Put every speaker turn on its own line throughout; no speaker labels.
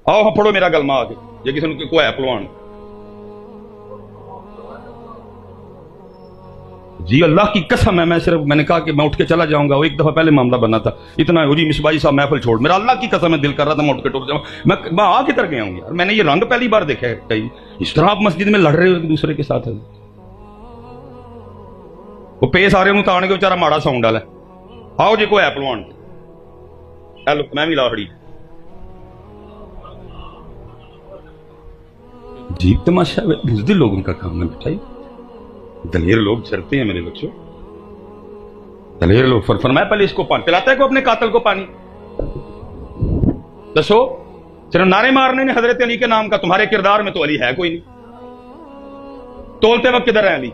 آؤ ہاں پڑھو میرا کلمہ آگے، یہ کسی نے کو ہے پلوان؟ جی اللہ کی قسم ہے، میں نے کہا کہ میں اٹھ کے چلا جاؤں گا، وہ ایک دفعہ پہلے معاملہ بنا تھا اتنا جی مصباحی صاحب محفل چھوڑ، میرا اللہ کی قسم ہے دل کر رہا تھا میں اٹھ کے ٹوٹ جاؤں، میں آ کدھر گیا ہوں یار، میں نے یہ رنگ پہلی بار دیکھا ہے کہیں اس طرح آپ مسجد میں لڑ رہے ہو ایک دوسرے کے ساتھ۔ وہ پیس آ رہے ہوں تان کے بچارا ماڑا ساؤنڈ والا آؤ جی کوئی ہے پلوان، ہیلو میں بھی لاہڑی جی تماشا بزدل لوگوں کا کام ہے بیٹھائی، دلیر لوگ ڈرتے ہیں میرے بچوں، دلیر لوگ فرمایا پہلے اس کو پانی پلاتا ہے کو اپنے قاتل کو پانی، دسو صرف نعرے مارنے نے حضرت علی کے نام کا، تمہارے کردار میں تو علی ہے کوئی نہیں، تولتے وقت کدھر ہے علی،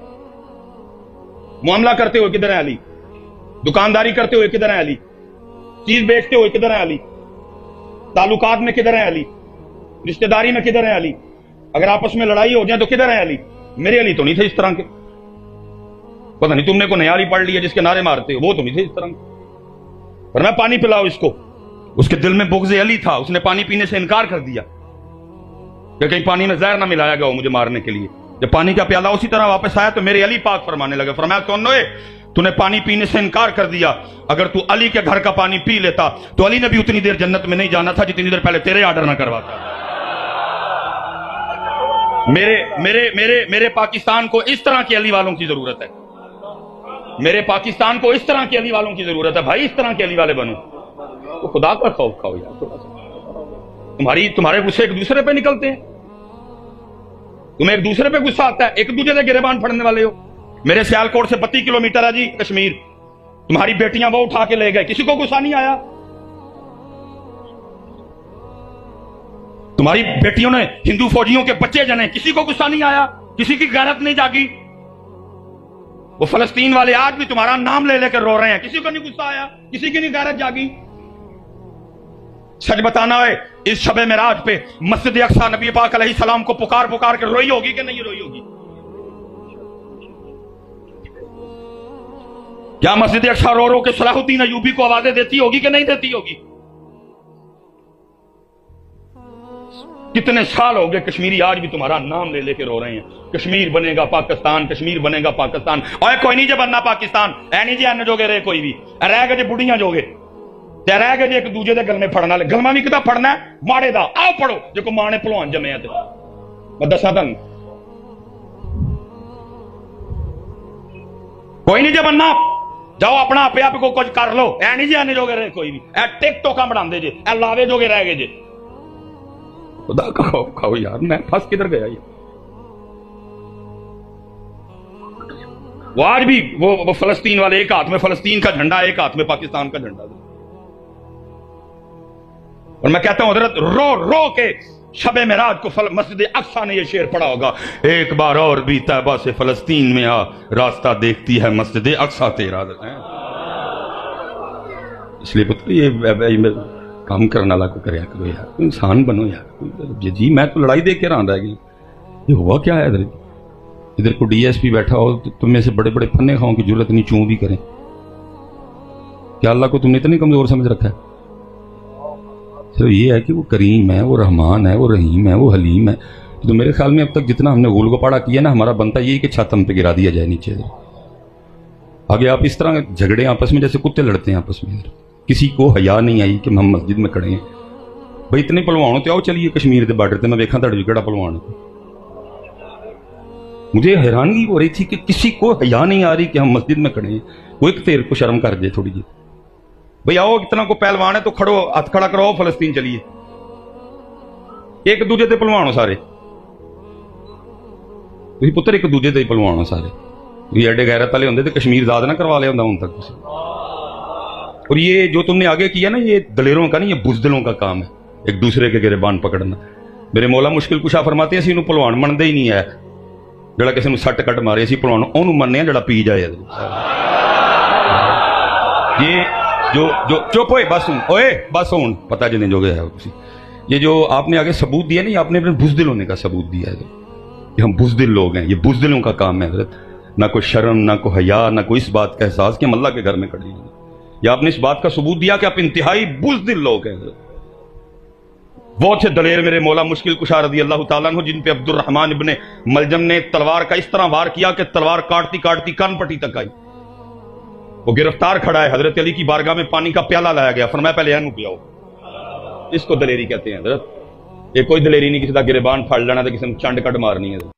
معاملہ کرتے ہوئے کدھر ہے علی، دکانداری کرتے ہوئے کدھر ہے علی، چیز بیچتے ہوئے کدھر ہے علی، تعلقات میں کدھر ہے علی، رشتہ داری میں کدھر ہے علی، اگر آپس میں لڑائی ہو جائے تو کدھر ہے علی؟ میرے علی تو نہیں تھے اس طرح کے، پتہ نہیں تم نے کو نیا علی پڑھ لیا جس کے نعرے مارتے ہو، وہ تو نہیں تھے اس طرح کے، پر میں پانی پلاؤ اس کو، اس کے دل میں بغض علی تھا، اس نے پانی پینے سے انکار کر دیا کہ کہیں پانی میں زہر نہ ملایا گیا ہو مجھے مارنے کے لیے، جب پانی کا پیالہ اسی طرح واپس آیا تو میرے علی پاک فرمانے لگے، فرمایا سن تو نے پانی پینے سے انکار کر دیا، اگر تو علی کے گھر کا پانی پی لیتا تو علی نے بھی اتنی دیر جنت میں نہیں جانا تھا جتنی دیر پہلے تیرے آرڈر نہ کرواتا۔ میرے پاکستان کو اس طرح کے علی والوں کی ضرورت ہے، میرے پاکستان کو اس طرح کے علی والوں کی ضرورت ہے، بھائی اس طرح کے علی والے بنو، تو خدا کا خوف کھاؤ یار تھوڑا سا، تمہارے غصے ایک دوسرے پہ نکلتے ہیں، تمہیں ایک دوسرے پہ غصہ آتا ہے، ایک دوسرے سے گریبان پھڑنے والے ہو، میرے سیالکوٹ سے 32 کلومیٹر ہے جی کشمیر، تمہاری بیٹیاں وہ اٹھا کے لے گئے، کسی کو غصہ نہیں آیا؟ تمہاری بیٹیوں نے ہندو فوجیوں کے بچے جنے، کسی کو غصہ نہیں آیا؟ کسی کی غیرت نہیں جاگی؟ وہ فلسطین والے آج بھی تمہارا نام لے لے کر رو رہے ہیں، کسی کو نہیں غصہ آیا؟ کسی کی نہیں غیرت جاگی؟ سچ بتانا ہے اس شب معراج پہ مسجد اقصی نبی پاک علیہ السلام کو پکار پکار کے روئی ہوگی کہ نہیں روئی ہوگی؟ کیا مسجد اقصی رو رو کے صلاح الدین ایوبی کو آوازیں دیتی ہوگی کہ نہیں دیتی ہوگی؟ کتنے سال ہو گئے کشمیری آج بھی تمہارا نام لے لے کے رو رہے ہیں، کشمیر بنے گا پاکستان، کشمیر بنے گا پاکستان، اور کوئی نہیں جے بننا پاکستان، اے نہیں جی ان جوگے رہے کوئی بھی، رہ گئے جے بڑھیاں جوگے، تے رہ گئے جے ایک دوجے دے گلمے پھڑنا لے، گلمہ بھی کتا پھڑنا ہے ماڑے دا، آؤ پڑھو جے کو ماں نے پلوان جمے ہیں تے میں دسا تن کوئی نہیں جے بننا، جاؤ اپنا آپ آپ کو کچھ کر لو، اے نہیں جی ان جوگے رہے کوئی بھی، اے ٹک ٹوکا بنا دے جے، اے لاوے جوگے رہ گئے جے، خدا کا خوف کھاؤ یار، میں پھنس کدھر گیا یہ؟ وہ آج بھی وہ فلسطین والے ایک ہاتھ میں فلسطین کا جھنڈا، ایک ہاتھ میں پاکستان کا جھنڈا، اور میں کہتا ہوں حضرت رو رو کے شب معراج کو مسجد اقصی نے یہ شعر پڑھا ہوگا، ایک بار اور بھی طیبہ سے فلسطین میں آ، راستہ دیکھتی ہے مسجد اقصی تیرا، اس لیے پتہ یہ کام کرنے والا کو کریا کرو یار، انسان بنو یار، جی میں تو لڑائی دیکھ کے رہا رہ گئی، یہ ہوا کیا ہے ادھر کو ڈی ایس پی بیٹھا ہو تو تم میں سے بڑے بڑے پھنے کھاؤں کی ضرورت نہیں، چوں بھی کریں، کیا اللہ کو تم نے اتنی کمزور سمجھ رکھا ہے؟ صرف یہ ہے کہ وہ کریم ہے، وہ رحمان ہے، وہ رحیم ہے، وہ حلیم ہے، تو میرے خیال میں اب تک جتنا ہم نے غول گپاڑا کیا نا، ہمارا بنتا یہی کہ چھت ہم پہ گرا دیا جائے نیچے، آگے آپ اس طرح جھگڑے آپس میں جیسے کتے لڑتے ہیں آپس میں، کسی کو حیا نہیں آئی کہ ہم مسجد میں کھڑے ہیں، بھائی اتنے پلوان ہوتے آؤ چلیے کشمیر دے بارڈر تے میں دیکھا تھا کہڑا پلوان، مجھے حیرانگی ہو رہی تھی کہ کسی کو حیا نہیں آ رہی کہ ہم مسجد میں کھڑے ہیں، وہ ایک تیر کو شرم کر دے تھوڑی جی، بھئی آؤ اتنا کو پہلوان ہے تو کھڑو، ہاتھ کھڑا کرو، فلسطین چلیے، ایک دوجے تے پلوان ہو سارے، تسی پتر ایک دوجے تے پلوان ہو سارے، یہ ایڈے غیرت والے ہوندے تے کشمیر آزاد نہ کروا لیا ہوندا ہن تک تسی، اور یہ جو تم نے آگے کیا نا یہ دلیروں کا نہیں، یہ بزدلوں کا کام ہے، ایک دوسرے کے گریبان پکڑنا۔ میرے مولا مشکل کشا فرماتے ہیں اسی انہوں پلوان منتے ہی نہیں ہے، جڑا کسی نے سٹ کٹ مارے اسی پلوان انہوں مننے ہیں جڑا پی جائے۔ یہ جو چپ ہوئے بس ہوں، اوئے بس ہوں پتہ جنے جو گیا ہے، یہ جو آپ نے آگے ثبوت دیا نہیں، آپ نے اپنے بزدل ہونے کا ثبوت دیا ہے کہ ہم بزدل لوگ ہیں، یہ بزدلوں کا کام ہے حضرت، نہ کوئی شرم نہ کوئی حیا نہ کوئی اس بات کا احساس کہ ہم اللہ کے گھر میں کھڑے ہیں، یا آپ نے اس بات کا ثبوت دیا کہ آپ انتہائی بزدل لوگ ہیں۔ وہ تھے دلیر میرے مولا مشکل کشا رضی اللہ تعالیٰ عنہ، جن پہ عبد الرحمن ابن ملجم نے تلوار کا اس طرح وار کیا کہ تلوار کاٹتی کاٹتی کان پٹی تک آئی۔ وہ گرفتار کھڑا ہے، حضرت علی کی بارگاہ میں پانی کا پیالہ لایا گیا، فرمایا پہلے اینو پیاؤ۔ اس کو دلیری کہتے ہیں حضرت۔ یہ کوئی دلیری نہیں کسی کا گریبان پھاڑ لینا تو کسی نے چنڈ کٹ مارنی ہے۔